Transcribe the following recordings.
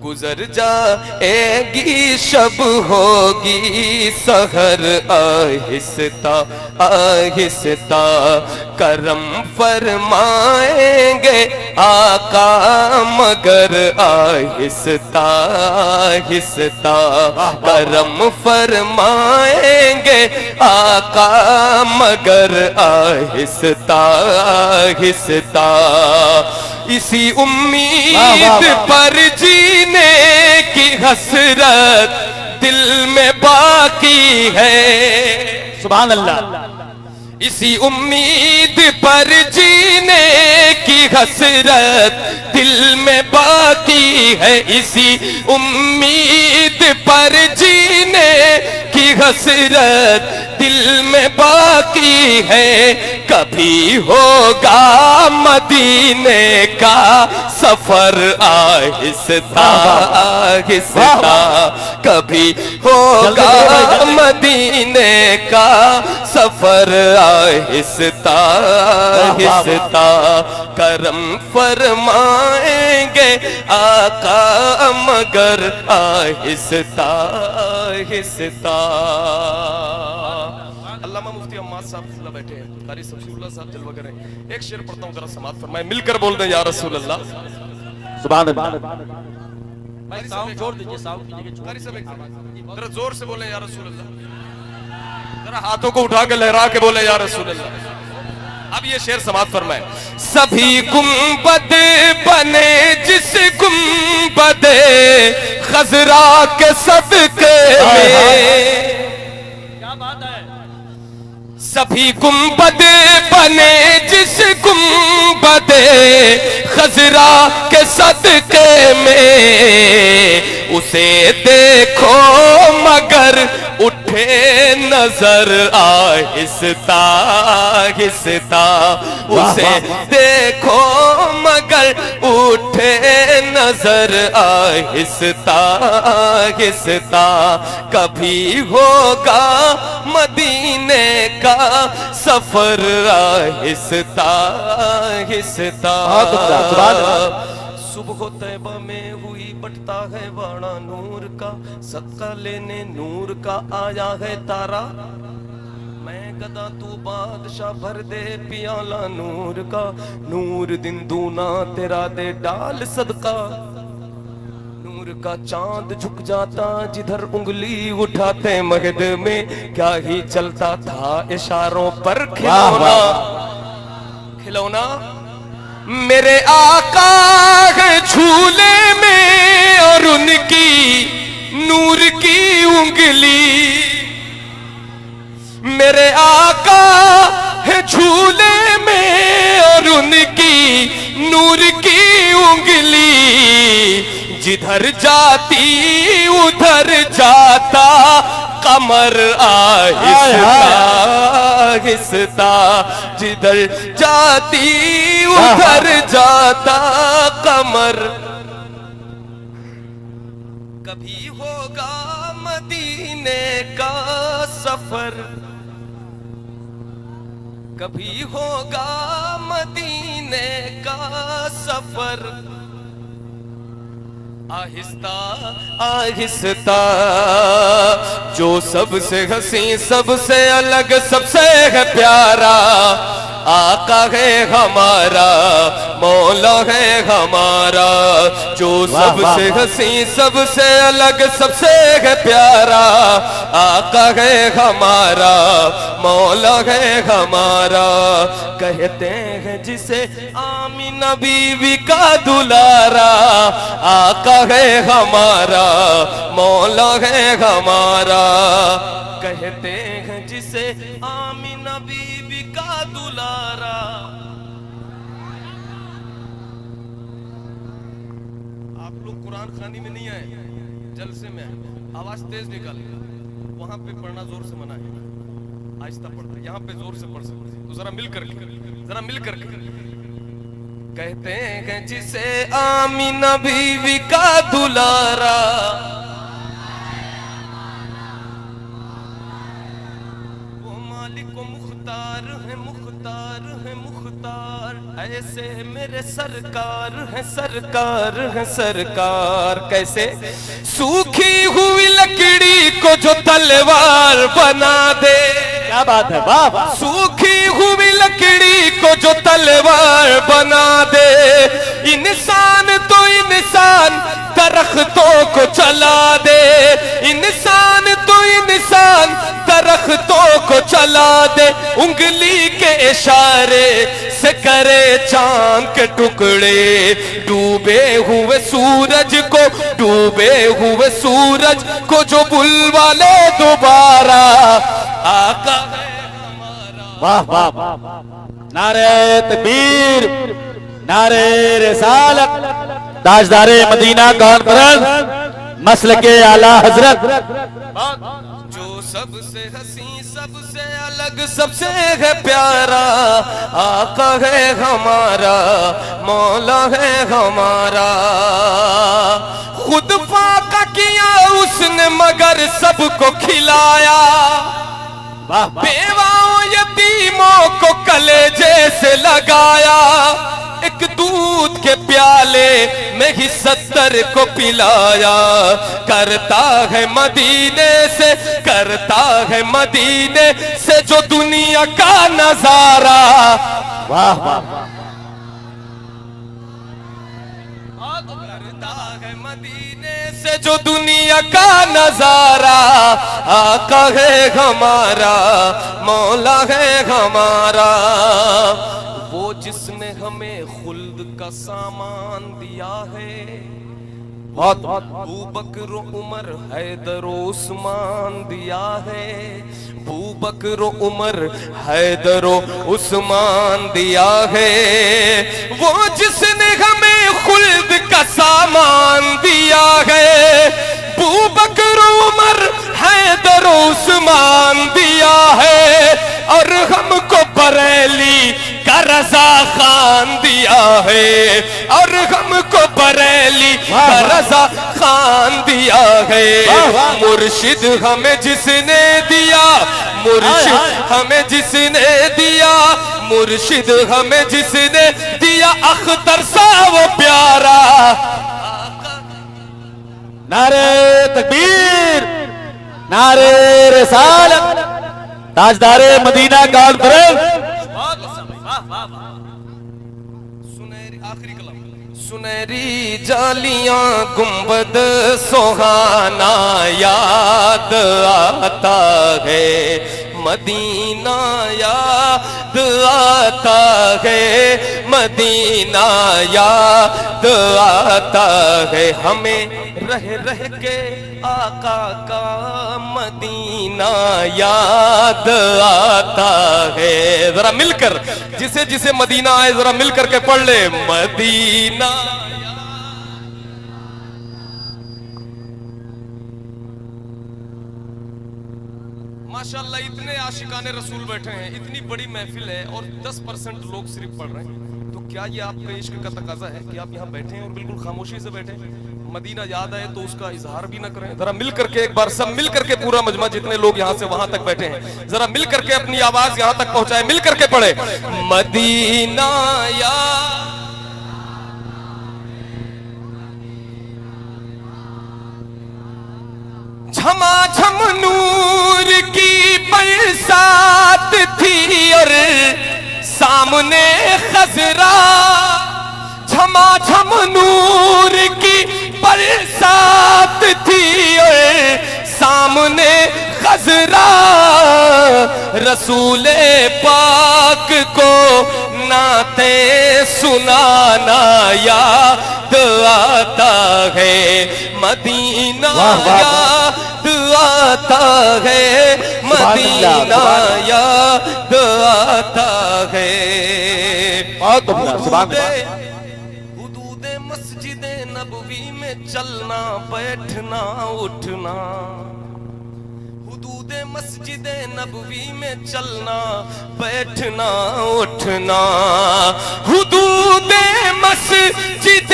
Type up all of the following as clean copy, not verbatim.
گزر جائے گی شب ہوگی سحر آہستہ آہستہ کرم فرمائیں گے آقا مگر آہستہ آہستہ کرم فرمائیں گے آقا مگر آہستہ آہستہ اسی امید پر جینے کی حسرت دل میں باقی ہے سبحان اللہ اسی امید پر جینے کی حسرت دل میں باقی ہے اسی امید پر جینے کی حسرت دل میں باقی ہے کبھی ہوگا مدینے کا سفر آہستہ آہستہ کبھی ہوگا مدینے کا سفر آہستہ آہستہ کرم فرمائیں گے آقا مگر آہستہ آہستہ علامہ مفتی عماد صاحب اللہ بیٹھے ہیں قاری شمشیر اللہ صاحب جلوہ کریں ایک شعر پڑھتا ہوں ذرا سماعت فرمائیں مل کر بول دیں یا رسول اللہ سبحان اللہ بھائی ساؤنڈ چھوڑ دیجئے ساؤنڈ کیجئے قاری صاحب ایک ذرا زور سے بولیں یا رسول اللہ ذرا ہاتھوں کو اٹھا کے لہرا کے بولیں یا رسول اللہ اب یہ شعر سماعت فرمائیں سبھی گنبد بنے جس گنبد خضرا کے صدقے میں سبھی گنبد بنے جس گنبد خضرا کے صدقے میں اسے دیکھو مگر اٹھے نظر آہستہ آہستہ اسے دیکھو مگر اٹھے نظر آہستہ آہستہ کبھی ہوگا مدینے کا سفر آہستہ آہستہ صبح طیبہ میں ہوئی بٹتا ہے واڑا نور کا صدقہ لینے نور کا آیا ہے تارا میں گدا تو بادشاہ بھر دے پیالہ نور کا نور دن دونا تیرا دے ڈال صدقہ نور کا چاند جھک جاتا جدھر انگلی اٹھاتے مہد میں کیا ہی چلتا تھا اشاروں پر کھلونا کھلونا میرے آقا ہے جھولے میں اور ان کی نور کی انگلی میرے آقا ہے جھولے میں اور ان کی نور کی انگلی جدھر جاتی ادھر جاتا قمر آہستہ آہستہ جدھر جاتی ادھر جاتا قمر کبھی ہوگا مدینے کا سفر کبھی ہوگا مدینے کا سفر آہستہ آہستہ جو سب سے حسین سب سے الگ سب سے ہے پیارا آقا ہے ہمارا مولا ہے ہمارا جو سب سے حسین سب سے الگ سب سے ہے پیارا آقا ہے ہمارا مولا ہے ہمارا کہتے ہیں جسے آمینہ بیوی کا دلارا آقا ہے ہمارا مولا ہے ہمارا کہتے ہیں جسے آمینہ بیوی کا دلارا آپ لوگ قرآن خوانی میں نہیں آئے جلسے میں آواز تیز نکال وہاں پہ پڑھنا زور سے منع ہے آہستہ پڑھنا یہاں پہ زور سے پڑھ سکتے تو ذرا مل کر کے کہتے ہیں جسے آمینہ بیوی کا دلارا وہ مالک و مختار ہے مختار ہے مختار ایسے میرے سرکار ہیں سرکار ہیں سرکار. کیسے؟ سوکھی ہوئی لکڑی کو جو تلوار بنا دے. کیا بات ہے، واہ واہ. سوکھی ہوئی لکڑی کو جو تلوار بنا دے. انسان تو انسان درختوں کو چلا دے. انسان تو انسان درختوں کو چلا دے. انگلی کے اشارے سے کرے چاند کے ٹکڑے. ڈوبے ہوئے سورج کو ڈوبے ہوئے سورج کو جو بلوا لے دوبارہ. آقا واہ واہ. نعرہ تکبیر، نعرہ رسالت، تاجدار مدینہ کانفرنس، مسلک اعلی حضرت. جو سب سے حسین سب سے الگ سب سے ہے پیارا. آقا ہے ہمارا مولا ہے ہمارا. خود فاقہ کیا اس نے مگر سب کو کھلایا. بیواؤں یتیموں کو کلیجے سے لگایا. ایک دودھ کے پیالے میں ہی 70 کو پلایا. کرتا ہے مدینے سے کرتا ہے مدینے سے جو دنیا کا نظارہ. واہ واہ. کرتا ہے مدینے سے جو دنیا کا نظارہ. آقا ہے ہمارا مولا ہے ہمارا. وہ جس نے ہمیں خلد کا سامان دیا ہے. بہت ابو بکر و عمر حیدر و عثمان دیا ہے. ابو بکر و عمر حیدر و عثمان دیا ہے. وہ جس نے ہمیں خلد کا سامان دیا ہے. ابو بکر و عمر حیدر و عثمان دیا ہے. اور ہم کو بریلی کا رضا خان دیا ہے. اور ہم کو بریلی کا رضا خان دیا ہے. مرشد ہمیں جس نے دیا مرشد ہمیں جس نے دیا مرشد ہمیں جس نے دیا اختر سا وہ پیارا. نعرہ تکبیر، نعرہ رسالت، تاجدار مدینہ کانفرنس. آخری کلام. سنہری جالیاں گنبد سہانا یاد آتا ہے. مدینہ یاد آتا ہے. مدینہ یاد آتا ہے. ہمیں رہ رہ کے آقا کا مدینہ یاد آتا ہے. ذرا مل کر جسے جسے مدینہ آئے ذرا مل کر کے پڑھ لے. مدینہ ماشاءاللہ اتنے عاشقان رسول بیٹھے ہیں. اتنی بڑی محفل ہے اور 10% لوگ صرف پڑھ رہے ہیں. تو کیا یہ آپ کا عشق کا تقاضا ہے کہ آپ یہاں بیٹھے ہیں اور بالکل خاموشی سے بیٹھے ہیں؟ مدینہ یاد آئے تو اس کا اظہار بھی نہ کریں. ذرا مل کر کے ایک بار سب مل کر کے پورا مجمع جتنے لوگ یہاں سے وہاں تک بیٹھے ہیں ذرا مل کر کے اپنی آواز یہاں تک پہنچائے. مل کر کے پڑھے. مدینہ یاد جھما جھم نور کی برسات تھی اور سامنے خضرا. جھما جھم نور کی برسات تھی اور سامنے خضرا. رسول پاک کو نعتیں سنانا یاد آتا ہے. مدینہ یاد آتا ہے. مدینہ یاد آتا ہے. حدود مسجد نبوی میں چلنا بیٹھنا اٹھنا. حدود مسجد نبوی میں چلنا بیٹھنا اٹھنا. حدود مسجد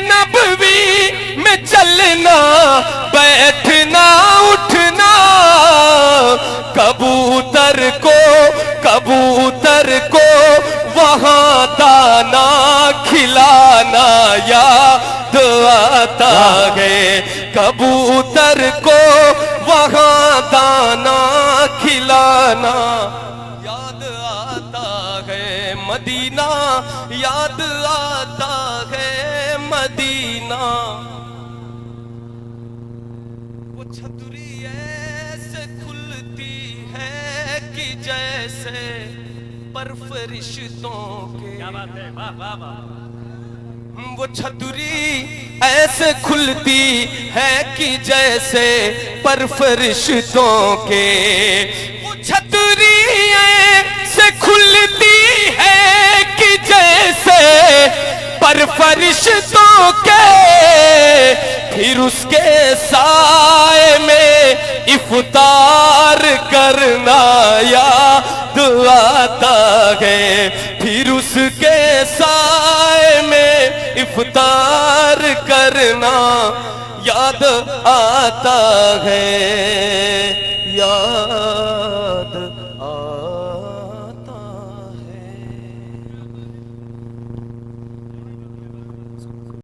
نبوی میں چلنا بیٹھنا اٹھنا. کبوتر کو وہاں دانا ہے کبوتر کو وہاں دانا کھلانا، یاد آتا ہے مدینہ، یاد آتا ہے مدینہ، وہ چھتری ایسے کھلتی ہے کہ جیسے پر فرشتوں کے، کیا بات ہے، واہ واہ واہ، وہ چھتری ایسے کھلتی ہے کہ جیسے پر فرشتوں کے، وہ چھتری ایسے کھلتی ہے کہ جیسے پر فرشتوں کے، پھر اس کے سائے میں افطار کرنا یاد آتا ہے، پھر اس کے سائے میں افطار کرنا یاد آتا ہے، یاد آتا